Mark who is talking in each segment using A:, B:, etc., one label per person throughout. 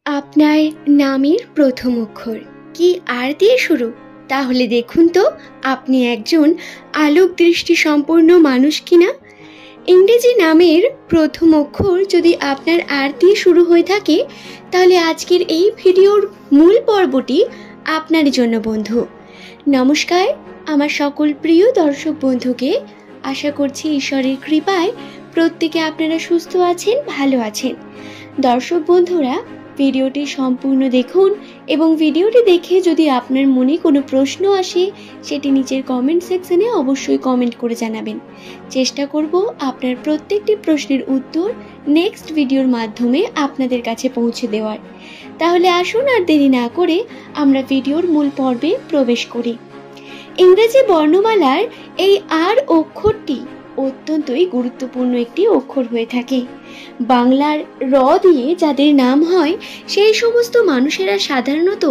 A: আপনার নামের প্রথম অক্ষর কি আর দিয়ে শুরু? তাহলে দেখুন তো আপনি একজন আলোক দৃষ্টি সম্পন্ন মানুষ কিনা। ইংরেজি নামের প্রথম অক্ষর যদি আপনার আর দিয়ে শুরু হয়ে থাকে, তাহলে আজকের এই ভিডিওর মূল পর্বটি আপনার জন্য বন্ধু। নমস্কার আমার সকল প্রিয় দর্শক বন্ধুকে, আশা করছি ঈশ্বরের কৃপায় প্রত্যেকে আপনারা সুস্থ আছেন, ভালো আছেন। দর্শক বন্ধুরা, ভিডিওটি সম্পূর্ণ দেখুন এবং ভিডিওটি দেখে যদি আপনার মনে কোনো প্রশ্ন আসে সেটি নিচের কমেন্ট সেকশনে অবশ্যই কমেন্ট করে জানাবেন। চেষ্টা করব আপনার প্রত্যেকটি প্রশ্নের উত্তর নেক্সট ভিডিওর মাধ্যমে আপনাদের কাছে পৌঁছে দেওয়ার। তাহলে আসুন আর দেরি না করে আমরা ভিডিওর মূল পর্বে প্রবেশ করি। ইংরেজি বর্ণমালার এই আর অক্ষরটি অত্যন্তই গুরুত্বপূর্ণ একটি অক্ষর হয়ে থাকে। বাংলার র দিয়ে যাদের নাম হয় সেই সমস্ত মানুষেরা সাধারণত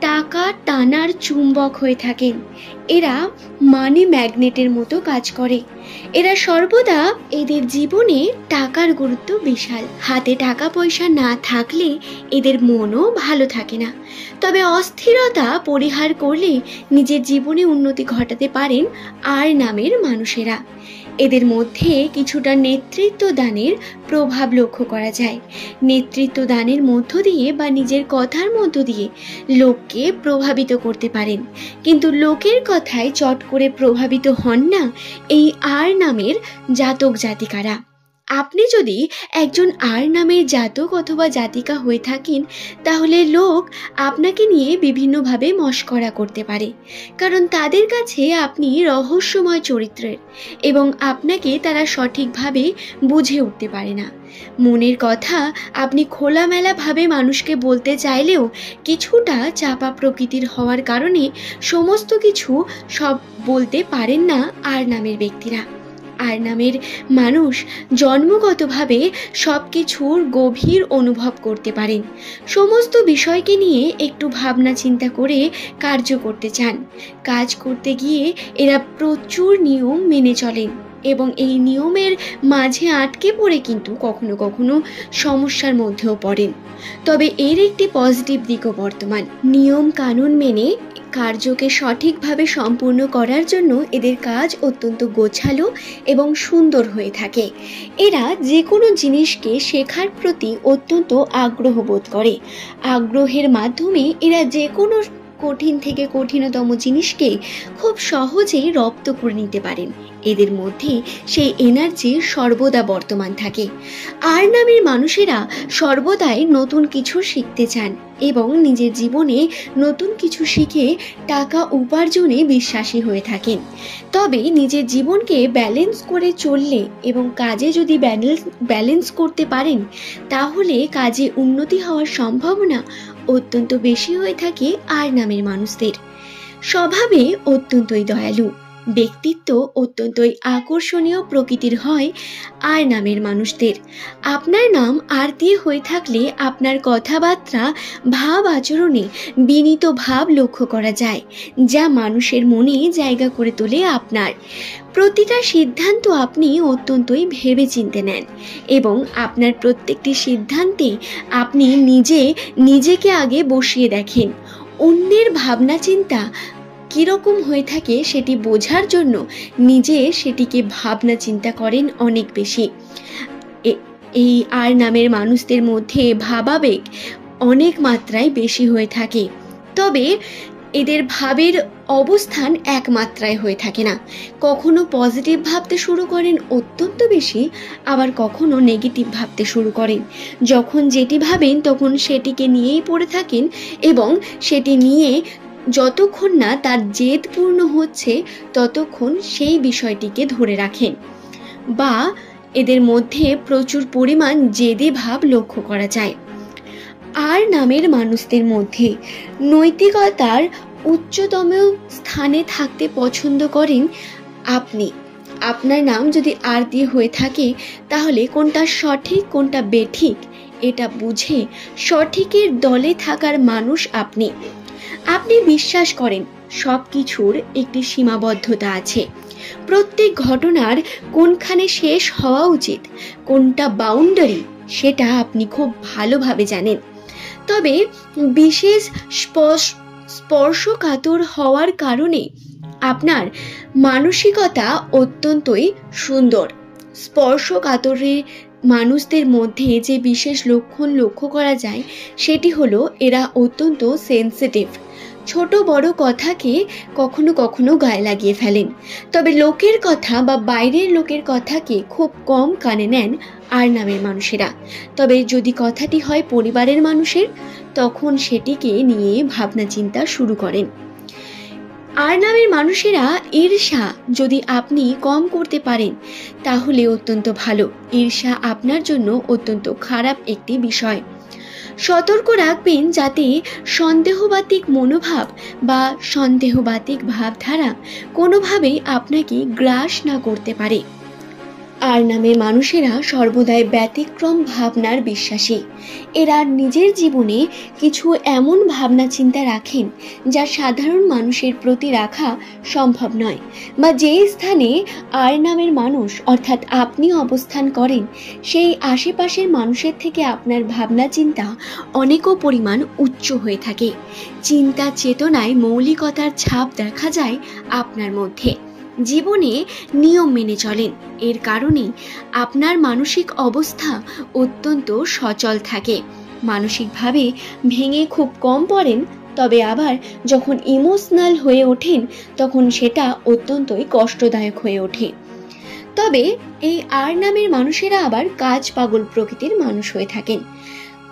A: টাকা টানার চুম্বক হয়ে থাকেন। এরা মানি ম্যাগনেটের মতো কাজ করে। এরা সর্বদা এদের জীবনে টাকার গুরুত্ব বিশাল। হাতে টাকা পয়সা না থাকলে এদের মনও ভালো থাকে না। তবে অস্থিরতা পরিহার করলে নিজের জীবনে উন্নতি ঘটাতে পারেন আর নামের মানুষেরা। এদের মধ্যে কিছুটা নেতৃত্ব দানের প্রভাব লক্ষ্য করা যায়। নেতৃত্ব দানের মধ্য দিয়ে বা নিজের কথার মধ্য দিয়ে লোককে প্রভাবিত করতে পারেন, কিন্তু লোকের কথায় চট করে প্রভাবিত হন না এই আর নামের জাতক জাতিকারা। আপনি যদি একজন আর নামের জাতক অথবা জাতিকা হয়ে থাকেন, তাহলে লোক আপনাকে নিয়ে বিভিন্নভাবে মশকরা করতে পারে, কারণ তাদের কাছে আপনি রহস্যময় চরিত্রের এবং আপনাকে তারা সঠিকভাবে বুঝে উঠতে পারে না। মনের কথা আপনি খোলামেলাভাবে মানুষকে বলতে চাইলেও কিছুটা চাপা প্রকৃতির হওয়ার কারণে সমস্ত কিছু সব বলতে পারেন না আর নামের ব্যক্তিরা। আর নামের মানুষ জন্মগতভাবে সব কিছুর গভীর অনুভব করতে পারেন। সমস্ত বিষয়কে নিয়ে একটু ভাবনা চিন্তা করে কার্য করতে চান। কাজ করতে গিয়ে এরা প্রচুর নিয়ম মেনে চলেন এবং এই নিয়মের মাঝে আটকে পড়ে কিন্তু কখনো কখনো সমস্যার মধ্যেও পড়েন। তবে এর একটি পজিটিভ দিকও বর্তমান। নিয়ম কানুন মেনে কার্যকে সঠিকভাবে সম্পূর্ণ করার জন্য এদের কাজ অত্যন্ত গোছালো এবং সুন্দর হয়ে থাকে। এরা যে কোনো জিনিসকে শেখার প্রতি অত্যন্ত আগ্রহ বোধ করে। আগ্রহের মাধ্যমে এরা যে কোনো কঠিন থেকে কঠিনতম জিনিসকে খুব সহজেই রপ্ত করে নিতে পারেন। এদের মধ্যে সেই এনার্জি সর্বদা বর্তমান থাকে। আর নামের মানুষেরা সর্বদাই নতুন কিছু শিখতে চান এবং নিজের জীবনে নতুন কিছু শিখে টাকা উপার্জনে বিশ্বাসী হয়ে থাকেন। তবে নিজের জীবনকে ব্যালেন্স করে চললে এবং কাজে যদি ব্যালেন্স করতে পারেন, তাহলে কাজে উন্নতি হওয়ার সম্ভাবনা অত্যন্ত বেশি হয়ে থাকে আর নামের মানুষদের। স্বভাবে অত্যন্তই দয়ালু, ব্যক্তিত্ব অত্যন্তই আকর্ষণীয় প্রকৃতির হয় আর নামের মানুষদের। আপনার নাম আর দিয়ে হয়ে থাকলে আপনার কথাবার্তা ভাব আচরণে বিনীত ভাব লক্ষ্য করা যায়, যা মানুষের মনে জায়গা করে তোলে আপনার। প্রতিটা সিদ্ধান্ত আপনি অত্যন্তই ভেবে চিন্তে নেন এবং আপনার প্রত্যেকটি সিদ্ধান্তে আপনি নিজেকে আগে বসিয়ে দেখেন। অন্যের ভাবনা চিন্তা কীরকম হয়ে থাকে সেটি বোঝার জন্য নিজে সেটিকে ভাবনা চিন্তা করেন অনেক বেশি। এই আর নামের মানুষদের মধ্যে ভাবাবেগ অনেক মাত্রায় বেশি হয়ে থাকে। তবে এদের ভাবের অবস্থান এক মাত্রায় হয়ে থাকে না। কখনো পজিটিভ ভাবতে শুরু করেন অত্যন্ত বেশি, আবার কখনো নেগেটিভ ভাবতে শুরু করেন। যখন যেটি ভাবেন তখন সেটিকে নিয়েই পড়ে থাকেন এবং সেটি নিয়ে যতক্ষণ না তার জেদ পূর্ণ হচ্ছে ততক্ষণ সেই বিষয়টিকে ধরে রাখেন। বা এদের মধ্যে প্রচুর পরিমাণ জেদি ভাব লক্ষ্য করা যায়। আর নামের মানুষদের মধ্যে নৈতিকতার উচ্চতম স্থানে থাকতে পছন্দ করেন আপনি। আপনার নাম যদি আর দিয়ে হয়ে থাকে, তাহলে কোনটা সঠিক কোনটা বেঠিক এটা বুঝে সঠিকের দলে থাকার মানুষ আপনি। আপনি বিশ্বাস করেন সব কিছুর একটি সীমাবদ্ধতা আছে। প্রত্যেক ঘটনার কোনখানে শেষ হওয়া উচিত, কোনটা বাউন্ডারি, সেটা আপনি খুব ভালোভাবে জানেন। তবে বিশেষ স্পর্শকাতর হওয়ার কারণে আপনার মানসিকতা অত্যন্তই সুন্দর। স্পর্শকাতরে মানুষদের মধ্যে যে বিশেষ লক্ষণ লক্ষ্য করা যায় সেটি হলো এরা অত্যন্ত সেন্সিটিভ। ছোট বড় কথাকে কখনো কখনো গায়ে লাগিয়ে ফেলেন, তবে লোকের কথা বা বাইরের লোকের কথাকে খুব কম কানে নেন আর নামের মানুষেরা। তবে যদি কথাটি হয় পরিবারের মানুষের, তখন সেটিকে নিয়ে ভাবনা চিন্তা শুরু করেন। আর নামের মানুষেরা ঈর্ষা যদি আপনি কম করতে পারেন তাহলে অত্যন্ত ভালো। ঈর্ষা আপনার জন্য অত্যন্ত খারাপ একটি বিষয়। সতর্ক রাখবেন যাতে সন্দেহবাতিক মনোভাব বা সন্দেহবাতিক ভাবধারা কোনোভাবেই আপনাকে গ্রাস না করতে পারে। আর নামের মানুষেরা সর্বদাই ব্যতিক্রম ভাবনার বিশ্বাসী। এরা নিজের জীবনে কিছু এমন ভাবনা চিন্তা রাখেন যা সাধারণ মানুষের প্রতি রাখা সম্ভব নয়, বা যে স্থানে আর নামের মানুষ অর্থাৎ আপনি অবস্থান করেন সেই আশেপাশের মানুষের থেকে আপনার ভাবনা চিন্তা অনেকও পরিমাণ উচ্চ হয়ে থাকে। চিন্তা চেতনায় মৌলিকতার ছাপ দেখা যায় আপনার মধ্যে। জীবনে নিয়ম মেনে চলেন, এর কারণে আপনার মানসিক অবস্থা অত্যন্ত সচল থাকে। মানসিকভাবে ভেঙে খুব কম পড়েন, তবে আবার যখন ইমোশনাল হয়ে ওঠেন তখন সেটা অত্যন্তই কষ্টদায়ক হয়ে ওঠে। তবে এই আর নামের মানুষেরা আবার কাজ পাগল প্রকৃতির মানুষ হয়ে থাকেন।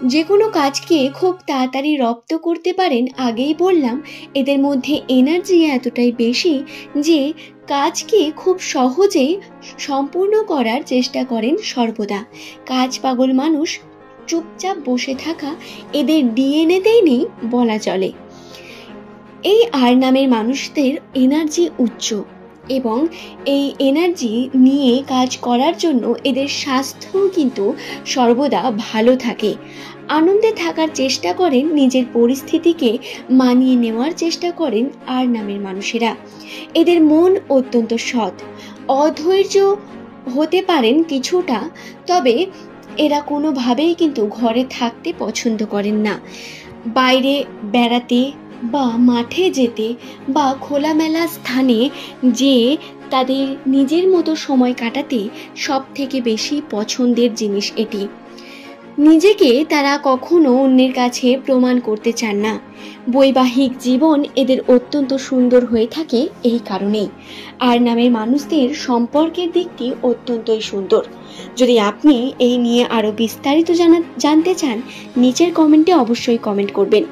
A: যে কোনো কাজকে খুব তাড়াতাড়ি রপ্ত করতে পারেন। আগেই বললাম এদের মধ্যে এনার্জি এতটাই বেশি যে কাজকে খুব সহজেই সম্পূর্ণ করার চেষ্টা করেন সর্বদা। কাজ পাগল মানুষ, চুপচাপ বসে থাকা এদের ডিএনএতেই নেই বলা চলে। এই আর নামের মানুষদের এনার্জি উচ্চ এবং এই এনার্জি নিয়ে কাজ করার জন্য এদের স্বাস্থ্য কিন্তু সর্বদা ভালো থাকে। আনন্দে থাকার চেষ্টা করেন, নিজের পরিস্থিতিকে মানিয়ে নেওয়ার চেষ্টা করেন আর নামের মানুষেরা। এদের মন অত্যন্ত সৎ। অধৈর্য হতে পারেন কিছুটা, তবে এরা কোনোভাবেই কিন্তু ঘরে থাকতে পছন্দ করেন না। বাইরে বেড়াতে বা মাঠে যেতে বা খোলামেলা স্থানে যেয়ে তাদের নিজের মতো সময় কাটাতে সব থেকে বেশি পছন্দের জিনিস এটি। নিজেকে তারা কখনো অন্যের কাছে প্রমাণ করতে চান না। বৈবাহিক জীবন এদের অত্যন্ত সুন্দর হয়ে থাকে এই কারণেই। আর নামের মানুষদের সম্পর্কের দিকটি অত্যন্তই সুন্দর। যদি আপনি এই নিয়ে আরো বিস্তারিত জানতে চান, নিচের কমেন্টে অবশ্যই কমেন্ট করবেন।